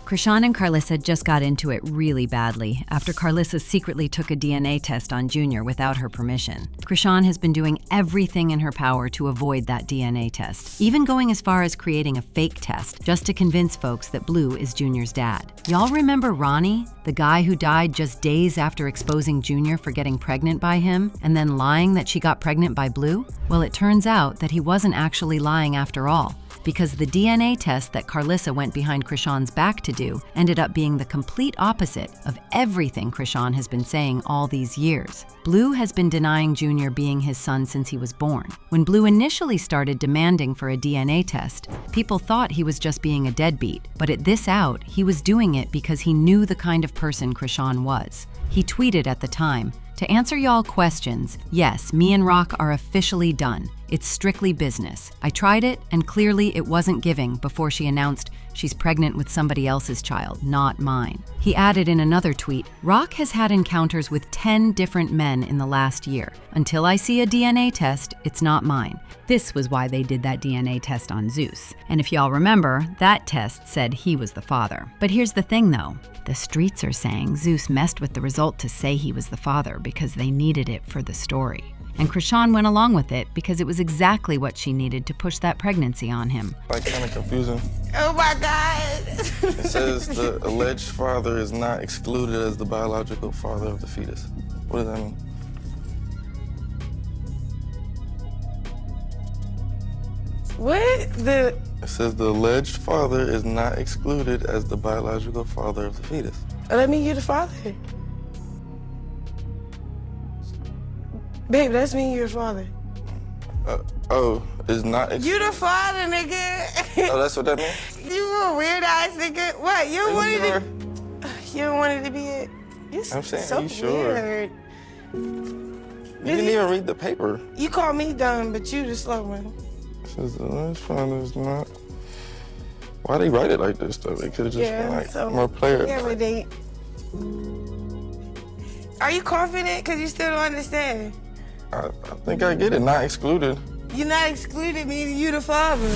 Chrisean and Karlissa just got into it really badly after Karlissa secretly took a DNA test on Junior without her permission. Chrisean has been doing everything in her power to avoid that DNA test, even going as far as creating a fake test just to convince folks that Blue is Junior's dad. Y'all remember Ronnie, the guy who died just days after exposing Junior for getting pregnant by him and then lying that she got pregnant by Blue? Well, it turns out that he wasn't actually lying after all, because the DNA test that Karlissa went behind Chrisean's back to do ended up being the complete opposite of everything Chrisean has been saying all these years. Blue has been denying Junior being his son since he was born. When Blue initially started demanding for a DNA test, people thought he was just being a deadbeat, but at this out, he was doing it because he knew the kind of person Chrisean was. He tweeted at the time, "To answer y'all questions, yes, me and Rock are officially done. It's strictly business. I tried it, and clearly it wasn't giving before she announced she's pregnant with somebody else's child, not mine." He added in another tweet, "Rock has had encounters with 10 different men in the last year. Until I see a DNA test, it's not mine." This was why they did that DNA test on Zeus. And if y'all remember, that test said he was the father. But here's the thing though, the streets are saying Zeus messed with the result to say he was the father because they needed it for the story. And Chrisean went along with it because it was exactly what she needed to push that pregnancy on him. Like, kind of confusing. Oh my God! It says the alleged father is not excluded as the biological father of the fetus. What does that mean? What? It says the alleged father is not excluded as the biological father of the fetus. Let me, you the father. Babe, that's me, you're the father. Is not excluded. You the father, nigga. Oh, that's what that means? You a weird ass nigga. What? You don't want it to be it? I'm saying, so you sure? Weird. You didn't even read the paper. You call me dumb, but you the slow one. It says the alleged father is not. Why they write it like this though? They could have just been like more player. Yeah, but they. Are you confident? Cause you still don't understand. I think I get it. Not excluded. You're not excluded, meaning you the father.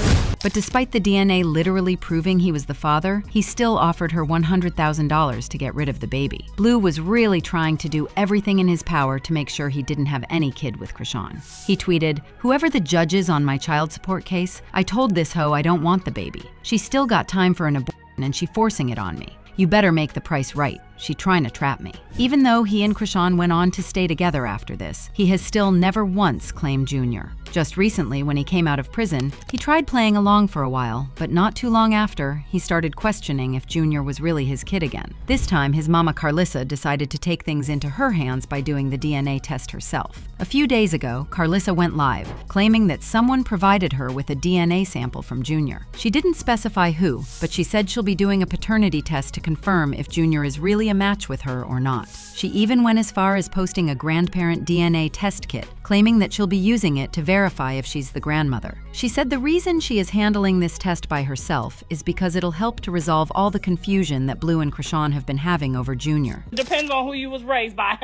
But despite the DNA literally proving he was the father, he still offered her $100,000 to get rid of the baby. Blue was really trying to do everything in his power to make sure he didn't have any kid with Chrisean. He tweeted, "Whoever the judge is on my child support case, I told this hoe I don't want the baby. She still got time for an abortion and she forcing it on me. You better make the price right. She trying to trap me." Even though he and Chrisean went on to stay together after this, he has still never once claimed Junior. Just recently, when he came out of prison, he tried playing along for a while, but not too long after, he started questioning if Junior was really his kid again. This time, his mama Karlissa decided to take things into her hands by doing the DNA test herself. A few days ago, Karlissa went live, claiming that someone provided her with a DNA sample from Junior. She didn't specify who, but she said she'll be doing a paternity test to confirm if Junior is really a match with her or not. She even went as far as posting a grandparent DNA test kit, claiming that she'll be using it to verify if she's the grandmother. She said the reason she is handling this test by herself is because it'll help to resolve all the confusion that Blue and Chrisean have been having over Junior. Depends on who you was raised by.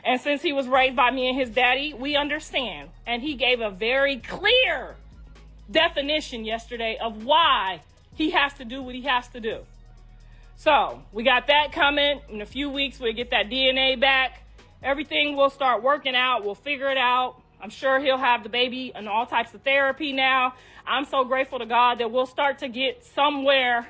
And since he was raised by me and his daddy, we understand. And he gave a very clear definition yesterday of why he has to do what he has to do. So we got that coming. In a few weeks, we'll get that DNA back. Everything will start working out. We'll figure it out. I'm sure he'll have the baby and all types of therapy now. I'm so grateful to God that we'll start to get somewhere.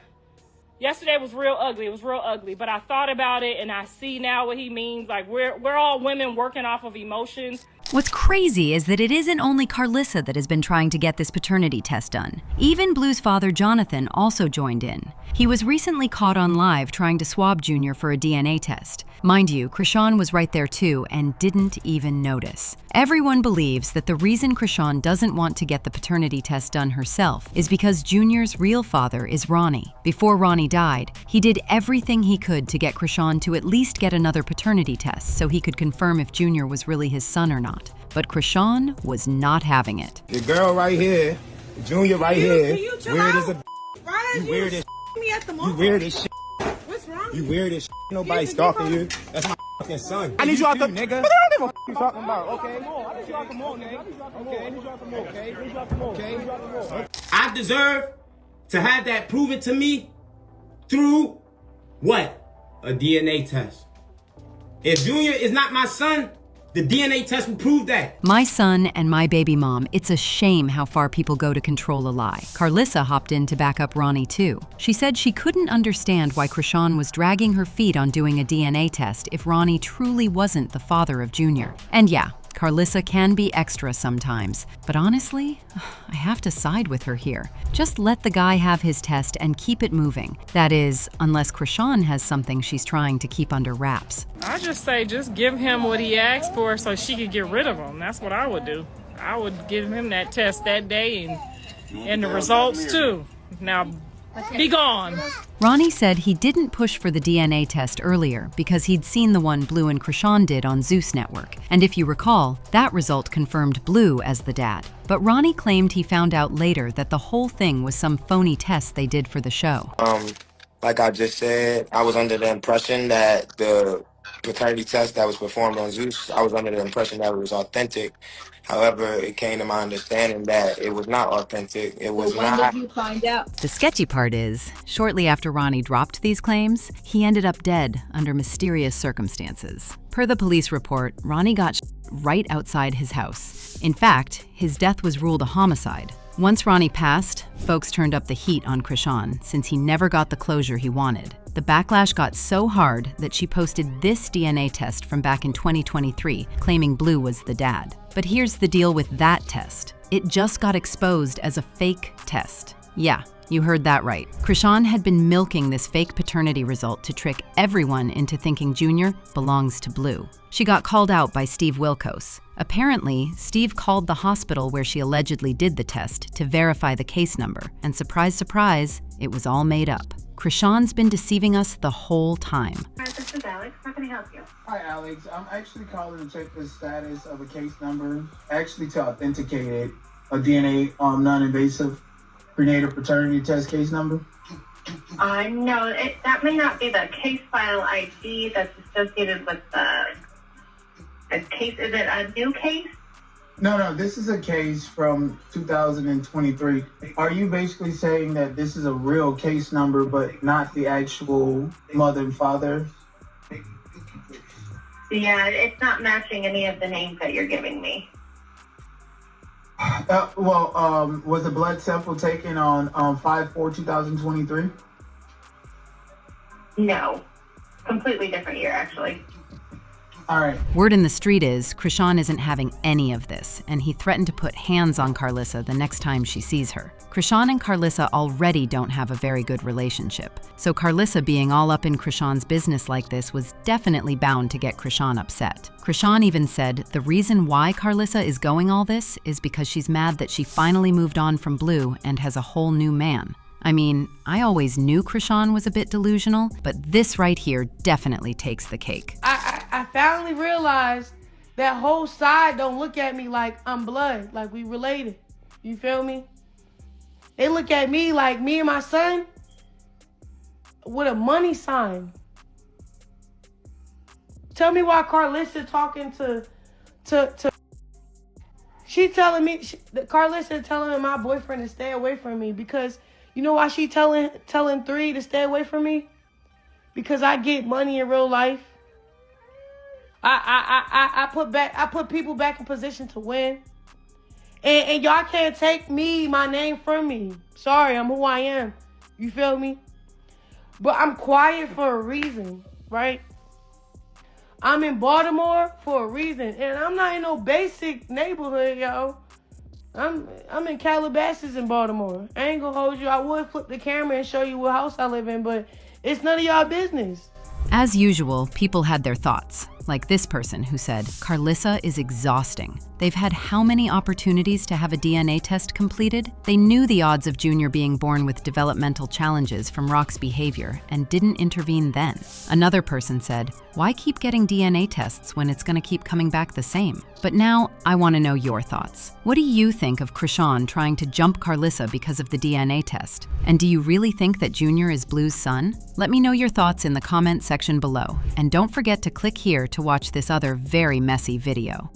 Yesterday was real ugly. It was real ugly. But I thought about it and I see now what he means. Like we're all women working off of emotions. What's crazy is that it isn't only Karlissa that has been trying to get this paternity test done. Even Blue's father, Jonathan, also joined in. He was recently caught on live trying to swab Junior for a DNA test. Mind you, Chrisean was right there too and didn't even notice. Everyone believes that the reason Chrisean doesn't want to get the paternity test done herself is because Junior's real father is Ronnie. Before Ronnie died, he did everything he could to get Chrisean to at least get another paternity test so he could confirm if Junior was really his son or not. But Chrisean was not having it. The girl right here, Junior right here, weird as a You weird as me at the mall. you weird as shit. What's wrong? You weird as shit. Nobody stalking you. That's my fucking son. I need you out the nigga. But I don't give a you talking about? Okay. I need you out the mall, nigga. Okay, I need you out the mall. Okay, I need you out the mall. Okay, I need you out the mall. I deserve to have that proven to me through what? A DNA test. If Junior is not my son, the DNA test will prove that. My son and my baby mom, it's a shame how far people go to control a lie. Karlissa hopped in to back up Ronnie too. She said she couldn't understand why Chrisean was dragging her feet on doing a DNA test if Ronnie truly wasn't the father of Junior. And yeah, Karlissa can be extra sometimes, but honestly, I have to side with her here. Just let the guy have his test and keep it moving. That is, unless Chrisean has something she's trying to keep under wraps. I just say just give him what he asked for so she could get rid of him. That's what I would do. I would give him that test that day and the results too. Now, be gone. Ronnie said he didn't push for the DNA test earlier because he'd seen the one Blue and Chrisean did on Zeus Network. And if you recall, that result confirmed Blue as the dad. But Ronnie claimed he found out later that the whole thing was some phony test they did for the show. Like I just said, I was under the impression that the paternity test that was performed on Zeus, I was under the impression that it was authentic. However, it came to my understanding that it was not authentic. It was not. When did you find out? The sketchy part is, shortly after Ronnie dropped these claims, he ended up dead under mysterious circumstances. Per the police report, Ronnie got shot right outside his house. In fact, his death was ruled a homicide. Once Ronnie passed, folks turned up the heat on Chrisean since he never got the closure he wanted. The backlash got so hard that she posted this DNA test from back in 2023, claiming Blue was the dad. But here's the deal with that test. It just got exposed as a fake test. Yeah, you heard that right. Chrisean had been milking this fake paternity result to trick everyone into thinking Junior belongs to Blue. She got called out by Steve Wilkos. Apparently, Steve called the hospital where she allegedly did the test to verify the case number, and surprise, surprise, it was all made up. Chrisean's been deceiving us the whole time. Hi, this is Alex. How can I help you? Hi, Alex. I'm actually calling to check the status of a case number, actually to authenticate it, a DNA non-invasive prenatal paternity test case number. No, that may not be the case file ID that's associated with the case. Is it a new case? No, this is a case from 2023. Are you basically saying that this is a real case number, but not the actual mother and father? Yeah, it's not matching any of the names that you're giving me. Was a blood sample taken on 5/4/2023? No, completely different year, actually. All right. Word in the street is Chrisean isn't having any of this, and he threatened to put hands on Karlissa the next time she sees her. Chrisean and Karlissa already don't have a very good relationship, so Karlissa being all up in Chrisean's business like this was definitely bound to get Chrisean upset. Chrisean even said the reason why Karlissa is going all this is because she's mad that she finally moved on from Blue and has a whole new man. I mean, I always knew Chrisean was a bit delusional, but this right here definitely takes the cake. I finally realized that whole side don't look at me like I'm blood, like we related. You feel me? They look at me like me and my son with a money sign. Tell me why Karlissa talking to she telling me, Karlissa telling my boyfriend to stay away from me because you know why she telling 3 to stay away from me? Because I get money in real life. I put people back in position to win. And y'all can't take my name from me. Sorry, I'm who I am. You feel me? But I'm quiet for a reason, right? I'm in Baltimore for a reason. And I'm not in no basic neighborhood, yo. I'm in Calabasas in Baltimore. I ain't gonna hold you. I would flip the camera and show you what house I live in, but it's none of y'all business. As usual, people had their thoughts, like this person who said, Karlissa is exhausting. They've had how many opportunities to have a DNA test completed? They knew the odds of Junior being born with developmental challenges from Rock's behavior and didn't intervene then. Another person said, why keep getting DNA tests when it's gonna keep coming back the same? But now, I wanna know your thoughts. What do you think of Chrisean trying to jump Karlissa because of the DNA test? And do you really think that Junior is Blue's son? Let me know your thoughts in the comment section below. And don't forget to click here to watch this other very messy video.